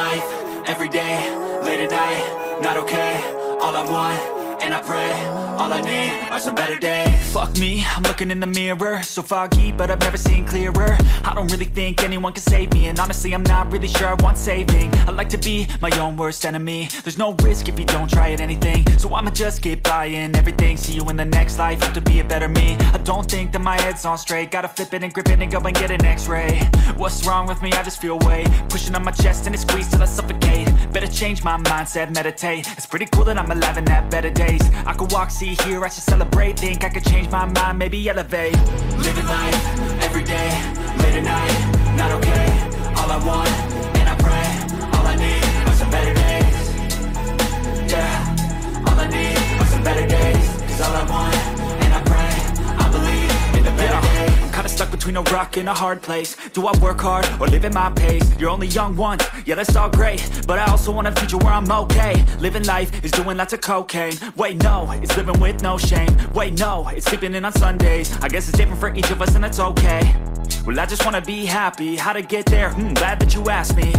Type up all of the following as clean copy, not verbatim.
life, every day, late at night, not okay. All I want, and I pray, all I need are some better days. Fuck me, I'm looking in the mirror, so foggy, but I've never seen clearer. I don't really think anyone can save me, and honestly I'm not really sure I want saving. I like to be my own worst enemy. There's no risk if you don't try at anything, so I'ma just keep buying everything. See you in the next life, have to be a better me. I don't think that my head's on straight, gotta flip it and grip it and go and get an x-ray. What's wrong with me? I just feel weight pushing on my chest and it squeezes till I suffocate. Better change my mindset, meditate. It's pretty cool that I'm alive and have better days. I could walk, see, hear, I should celebrate. Think I could change my mind, maybe elevate. Living life, every day, late at night, not okay. All I want, and I pray, all I need are some better days. Yeah, all I need are some better days. Cause all I want, and I pray, I believe in the better days. I'm kinda stuck between a rock and a hard place. Do I work hard or live at my pace? You're only young once, yeah that's all great, but I also want a future where I'm okay. Living life is doing lots of cocaine. Wait no, it's living with no shame. Wait no, it's sleeping in on Sundays. I guess it's different for each of us and that's okay. Well I just wanna be happy, how to get there? Glad that you asked me.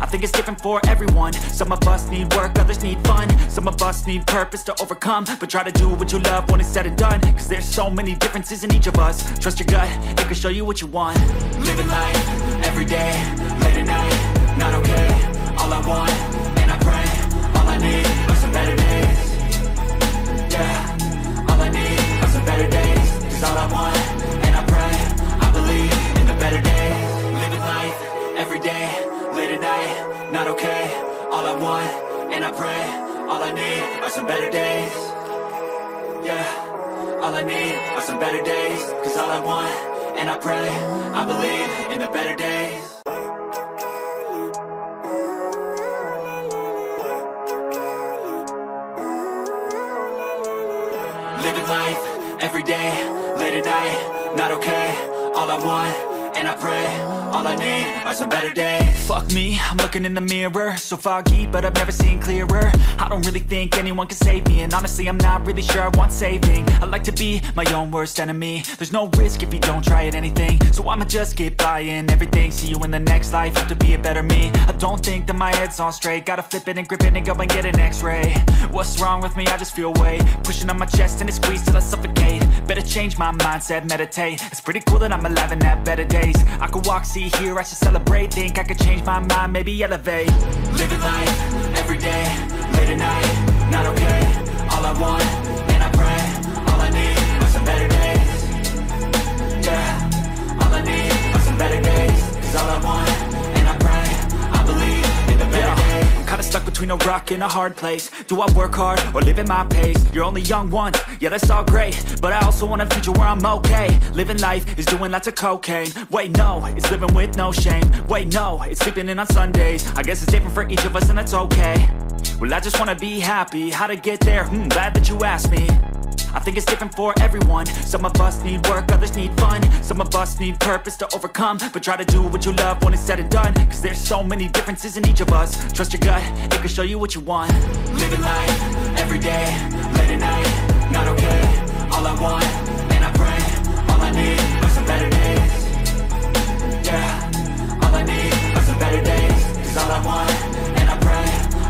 I think it's different for everyone. Some of us need work, others need fun. Some of us need purpose to overcome, but try to do what you love when it's said and done. Cause there's so many differences in each of us. Trust your gut, it can show you what you want. Living life, every day, late at night, not okay. All I want, and I pray, all I need are some better days. Yeah, all I need are some better days. Cause all I want, and I pray, I believe in the better days. Living life, every day, late at night, not okay. All I want, and I pray, all I need are some better days. Yeah, all I need are some better days. Cause all I want, and I pray, I believe in the better days. Living life, every day, late at night, not okay. All I want, and I pray, all I need are some better days. Fuck me, I'm looking in the mirror, so foggy, but I've never seen clearer. I don't really think anyone can save me, and honestly I'm not really sure I want saving. I like to be my own worst enemy. There's no risk if you don't try at anything, so I'ma just keep buying everything. See you in the next life, have to be a better me. I don't think that my head's on straight, gotta flip it and grip it and go and get an x-ray. What's wrong with me? I just feel weight pushing on my chest and it squeezes till I suffocate. Better change my mindset, meditate. It's pretty cool that I'm alive and have better days. I could walk, see, hear, I should celebrate. Think I could change my mind, maybe elevate. Living life, every day, late at night, not okay. All I want, and I pray, all I need are some better days. Yeah, all I need are some better days. Cause all I want, and I pray, I believe in the better days. I'm kinda stuck between a rock and a hard place. Do I work hard or live at my pace? You're only young once, yeah that's all great, but I also want a future where I'm okay. Living life is doing lots of cocaine. Wait no, it's living with no shame. Wait no, it's sleeping in on Sundays. I guess it's different for each of us and that's okay. Well I just wanna be happy, how to get there? Glad that you asked me. I think it's different for everyone. Some of us need work, others need fun. Some of us need purpose to overcome, but try to do what you love when it's said and done. Cause there's so many differences in each of us. Trust your gut, it can show you what you want. Living life, every day, late at night, not okay. All I want, and I pray, all I need are some better days. Yeah, all I need are some better days. Cause all I want, and I pray,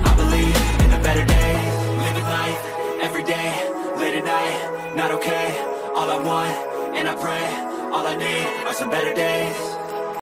I believe in the better days. Living life, every day, late at night, not okay. All I want, and I pray, all I need are some better days.